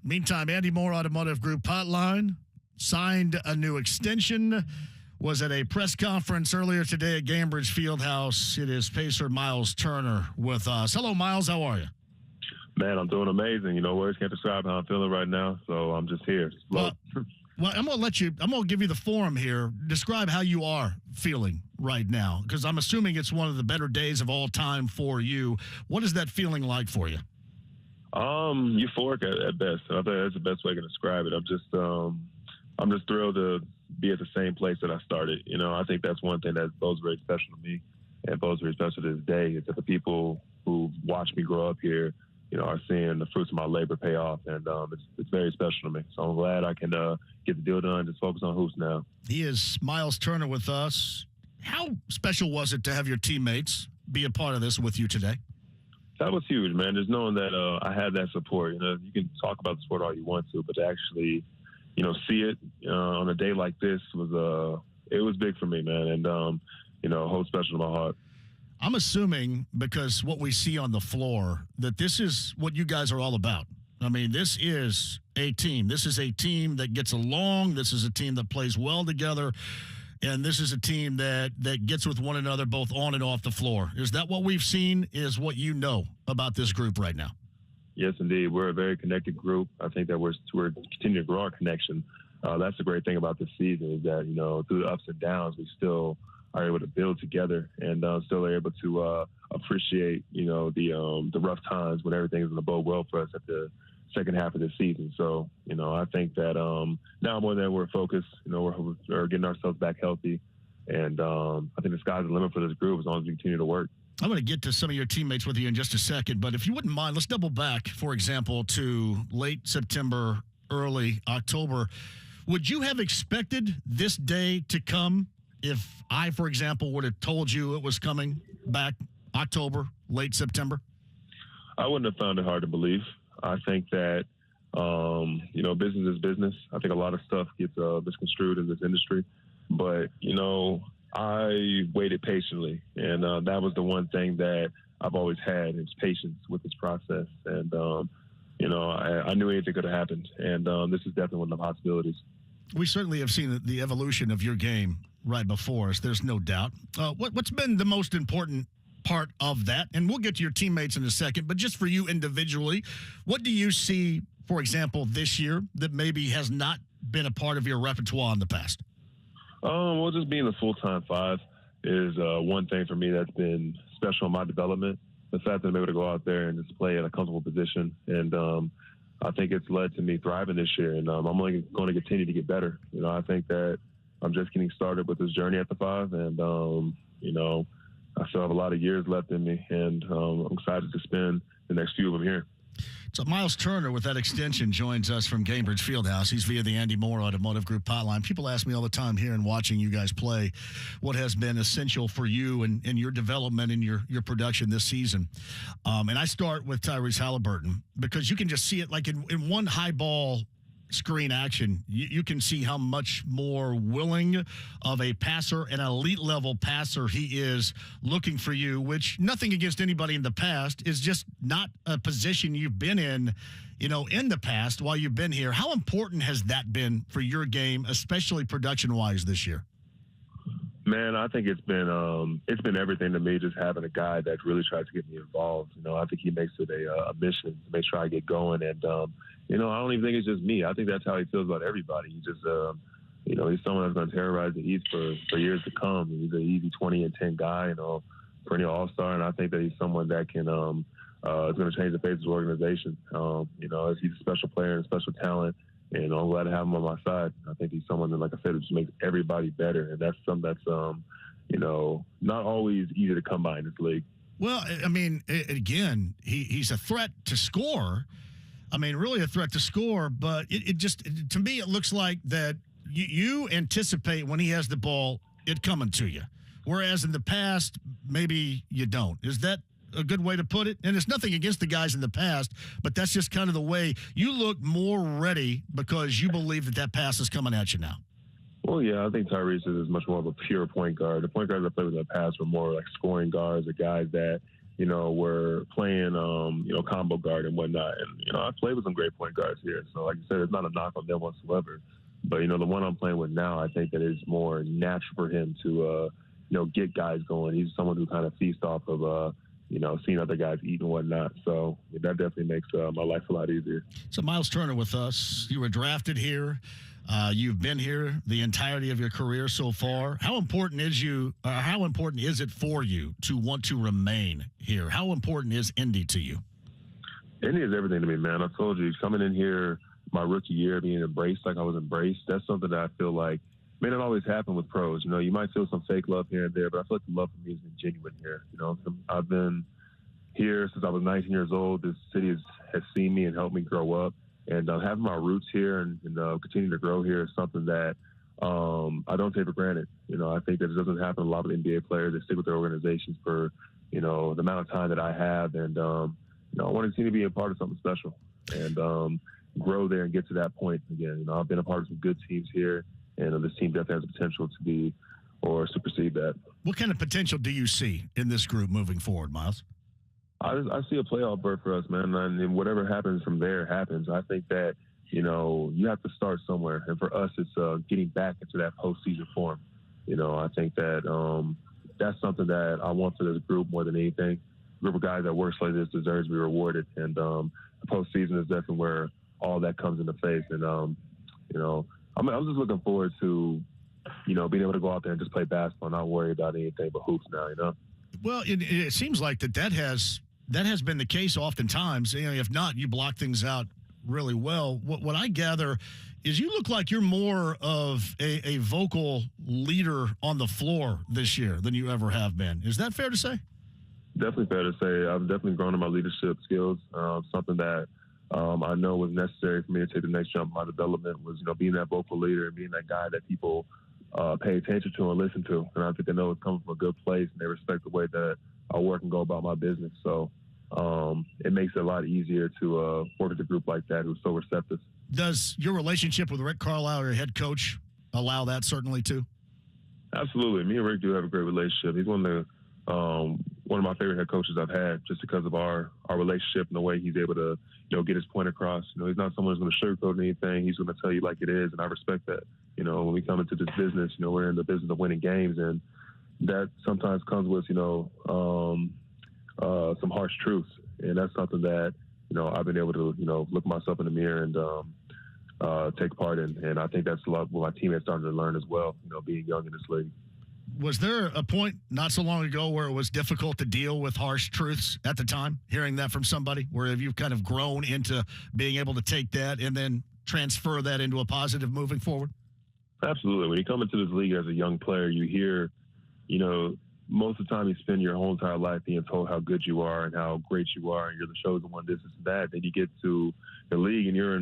Meantime, Andy Moore Automotive Group hotline signed a new extension. Was at a press conference earlier today at Gainbridge Fieldhouse. It is Pacer Myles Turner with us. Hello, Myles. How are you? Man, I'm doing amazing. You know, words can't describe how I'm feeling right now, so I'm just here. Well, I'm going to give you the forum here. Describe how you are feeling right now, because I'm assuming it's one of the better days of all time for you. What is that feeling like for you? Euphoric at best. I think that's the best way to describe it. I'm just thrilled to be at the same place that I started. You know, I think that's one thing that bodes very special to me and bodes very special to this day is that the people who watched me grow up here, you know, are seeing the fruits of my labor pay off. And it's very special to me. So I'm glad I can get the deal done, just focus on hoops now. He is Myles Turner with us. How special was it to have your teammates be a part of this with you today? That was huge, man. Just knowing that I had that support. You know, you can talk about the sport all you want to, but to actually, you know, see it on a day like this it was big for me, man. And, you know, holds special to my heart. I'm assuming, because what we see on the floor, that this is what you guys are all about. I mean, this is a team. This is a team that gets along. This is a team that plays well together. And this is a team that gets with one another both on and off the floor. Is that what we've seen? Is what you know about this group right now? Yes, indeed. We're a very connected group. I think that we're continuing to grow our connection. That's the great thing about this season is that, you know, through the ups and downs, we still are able to build together and still are able to appreciate, you know, the rough times when everything is going to bode well for us at the second half of the season. So, you know, I think that now more than we're focused, you know, we're getting ourselves back healthy. And I think the sky's the limit for this group as long as we continue to work. I'm going to get to some of your teammates with you in just a second, but if you wouldn't mind, let's double back, for example, to late September, early October. Would you have expected this day to come if I, for example, would have told you it was coming back October, late September? I wouldn't have found it hard to believe. I think that, you know, business is business. I think a lot of stuff gets misconstrued in this industry. But, you know, I waited patiently, and that was the one thing that I've always had is patience with this process. And, you know, I knew anything could have happened, and this is definitely one of the possibilities. We certainly have seen the evolution of your game right before us. There's no doubt. What's been the most important part of that? And we'll get to your teammates in a second, but just for you individually, what do you see, for example, this year that maybe has not been a part of your repertoire in the past? Well, just being a full-time five is one thing for me that's been special in my development. The fact that I'm able to go out there and just play at a comfortable position. And I think it's led to me thriving this year. And I'm only going to continue to get better. You know, I think that I'm just getting started with this journey at the five. And, you know, I still have a lot of years left in me. And I'm excited to spend the next few of them here. So Myles Turner with that extension joins us from Gainbridge Fieldhouse. He's via the Andy Moore Automotive Group hotline. People ask me all the time here and watching you guys play what has been essential for you and your development and your production this season. And I start with Tyrese Haliburton because you can just see it like in one high ball screen action, you can see how much more willing of a passer, an elite level passer he is looking for you, which nothing against anybody in the past is just not a position you've been in, you know, in the past while you've been here. How important has that been for your game, especially production wise this year? Man, I think it's been everything to me, just having a guy that really tries to get me involved. You know, I think he makes it a mission to make sure I get going. And, you know, I don't even think it's just me. I think that's how he feels about everybody. He just, you know, he's someone that's going to terrorize the East for years to come. He's an easy 20-10 guy, you know, perennial all-star. And I think that he's someone that can is going to change the face of the organization. You know, he's a special player and a special talent. And I'm glad to have him on my side. I think he's someone that, like I said, just makes everybody better. And that's something that's, you know, not always easy to come by in this league. Well, I mean, again, he's a threat to score. I mean, really a threat to score. But it just, to me, it looks like that you anticipate when he has the ball, it coming to you. Whereas in the past, maybe you don't. Is that a good way to put it? And it's nothing against the guys in the past, but that's just kind of the way you look more ready because you believe that pass is coming at you now. Well, yeah, I think Tyrese is much more of a pure point guard. The point guards I played with in the past were more like scoring guards or guys that, were playing, combo guard and whatnot. And, I played with some great point guards here. So, like you said, it's not a knock on them whatsoever. But, the one I'm playing with now, I think that it's more natural for him to, get guys going. He's someone who kind of feasts off of, seeing other guys eat and whatnot. So that definitely makes my life a lot easier. So Myles Turner with us. You were drafted here. You've been here the entirety of your career so far. How important is it for you to want to remain here? How important is Indy to you? Indy is everything to me, man. I told you, coming in here my rookie year, being embraced like I was embraced, that's something that I feel like may not always happen with pros. You might feel some fake love here and there, but I feel like the love for me has been genuine here. I've been here since I was 19 years old. This city has seen me and helped me grow up. And having my roots here and continuing to grow here is something that I don't take for granted. I think that it doesn't happen to a lot of NBA players. They stick with their organizations for, the amount of time that I have. And, I want to continue to be a part of something special and grow there and get to that point again. I've been a part of some good teams here, and this team definitely has the potential to be or supersede that. What kind of potential do you see in this group moving forward, Myles? I see a playoff berth for us, man, and whatever happens from there happens. I think that, you have to start somewhere. And for us, it's getting back into that postseason form. I think that that's something that I want for this group more than anything. A group of guys that works like this deserves to be rewarded. And the postseason is definitely where all that comes into face. And, I'm just looking forward to, being able to go out there and just play basketball and not worry about anything but hoops now, Well, it seems like that has been the case oftentimes. If not, you block things out really well. What I gather is you look like you're more of a vocal leader on the floor this year than you ever have been. Is that fair to say? Definitely fair to say. I've definitely grown in my leadership skills. Something that I know was necessary for me to take the next jump in my development was, being that vocal leader and being that guy that people pay attention to and listen to. And I think they know it's coming from a good place and they respect the way that I work and go about my business. So it makes it a lot easier to work with a group like that who's so receptive. Does your relationship with Rick Carlisle, your head coach, allow that certainly too? Absolutely. Me and Rick do have a great relationship. He's one of my favorite head coaches I've had just because of our relationship and the way he's able to, get his point across. He's not someone who's going to sugarcoat anything. He's going to tell you like it is, and I respect that. When we come into this business, we're in the business of winning games, and that sometimes comes with, some harsh truths. And that's something that, I've been able to, look myself in the mirror and take part in. And I think that's a lot what my teammates starting to learn as well, being young in this league. Was there a point not so long ago where it was difficult to deal with harsh truths at the time, hearing that from somebody? Where have you kind of grown into being able to take that and then transfer that into a positive moving forward? Absolutely. When you come into this league as a young player, you hear, most of the time you spend your whole entire life being told how good you are and how great you are and you're the chosen one, this and that. Then you get to the league and you're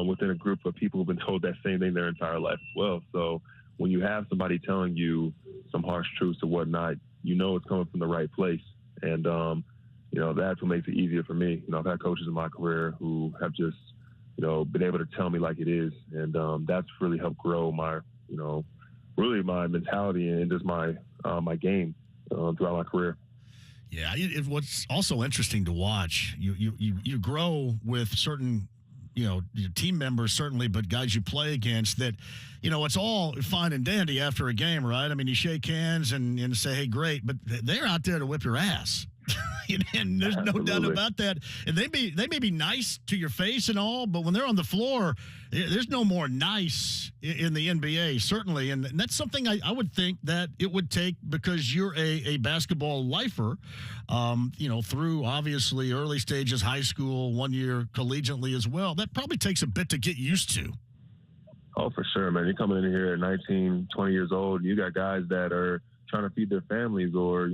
within a group of people who've been told that same thing their entire life as well. So when you have somebody telling you some harsh truths or whatnot, it's coming from the right place. And, that's what makes it easier for me. I've had coaches in my career who have just, been able to tell me like it is. And that's really helped grow my, really my mentality and just my game throughout my career. Yeah, what's also interesting to watch, you grow with certain your team members, certainly, but guys you play against that, it's all fine and dandy after a game, right? I mean, you shake hands and say, hey, great, but they're out there to whip your ass. And there's no doubt about that. And they may be nice to your face and all, but when they're on the floor, there's no more nice in the NBA, certainly. And that's something I would think that it would take, because you're a basketball lifer, through obviously early stages, high school, 1 year collegiately as well. That probably takes a bit to get used to. Oh, for sure, man. You're coming in here at 19, 20 years old, and you got guys that are trying to feed their families or,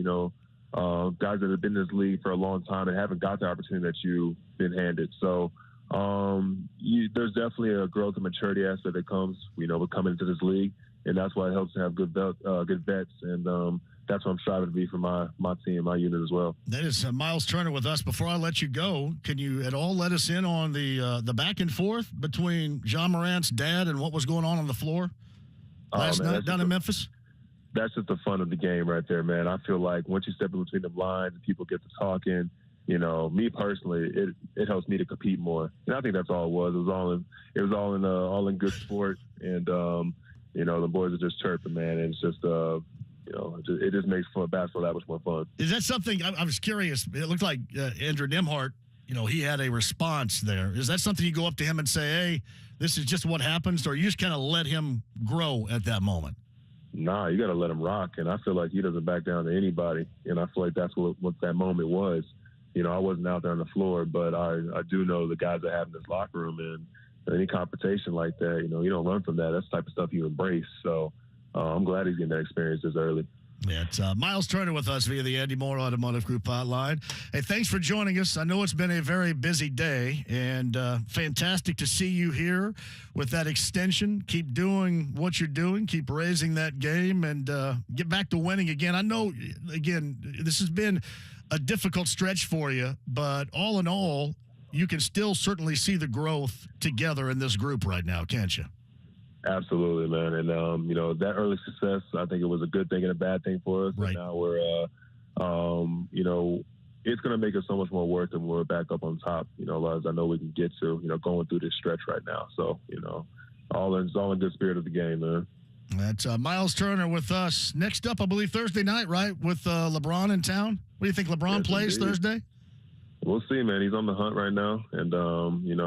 guys that have been in this league for a long time and haven't got the opportunity that you've been handed. So there's definitely a growth and maturity aspect that comes, with coming into this league, and that's why it helps to have good vets, and that's what I'm striving to be for my team, my unit as well. That is Myles Turner with us. Before I let you go, can you at all let us in on the back and forth between John Morant's dad and what was going on the floor last night down in Memphis? that's just the fun of the game right there, man. I feel like once you step in between the lines and people get to talking, me personally, it helps me to compete more. And I think that's all it was. It was all in good sport. And, the boys are just chirping, man. And it's just, it just makes basketball that much more fun. Is that something, I was curious, it looked like Andrew Nembhard, he had a response there. Is that something you go up to him and say, hey, this is just what happens, or you just kind of let him grow at that moment? Nah, you got to let him rock. And I feel like he doesn't back down to anybody. And I feel like that's what that moment was. I wasn't out there on the floor, but I do know the guys that have in this locker room, and any competition like that, you don't run from that. That's the type of stuff you embrace. So I'm glad he's getting that experience this early. Yeah, it's Myles Turner with us via the Andy Moore Automotive Group hotline. Hey, thanks for joining us. I know it's been a very busy day, and fantastic to see you here with that extension. Keep doing what you're doing. Keep raising that game, and get back to winning again. I know, again, this has been a difficult stretch for you, but all in all, you can still certainly see the growth together in this group right now, can't you? Absolutely, man. And, that early success, I think it was a good thing and a bad thing for us. Right. And now we're, it's going to make us so much more worth it when we're back up on top, as I know we can get to, going through this stretch right now. So, all in good spirit of the game, man. That's Myles Turner with us. Next up, I believe, Thursday night, right, with LeBron in town? What do you think, LeBron plays indeed. Thursday? We'll see, man. He's on the hunt right now. And,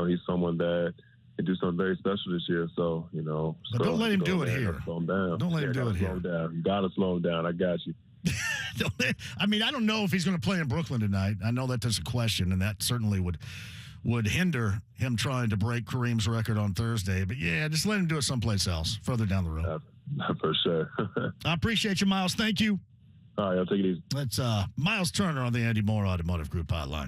he's someone that can do something very special this year. So, But don't let him do it here. Slow him down. Don't let him do it here. You got to slow him down. I got you. I don't know if he's going to play in Brooklyn tonight. I know that there's a question, and that certainly would hinder him trying to break Kareem's record on Thursday. But, yeah, just let him do it someplace else, further down the road. For sure. I appreciate you, Myles. Thank you. All right, I'll take it easy. That's Myles Turner on the Andy Moore Automotive Group hotline.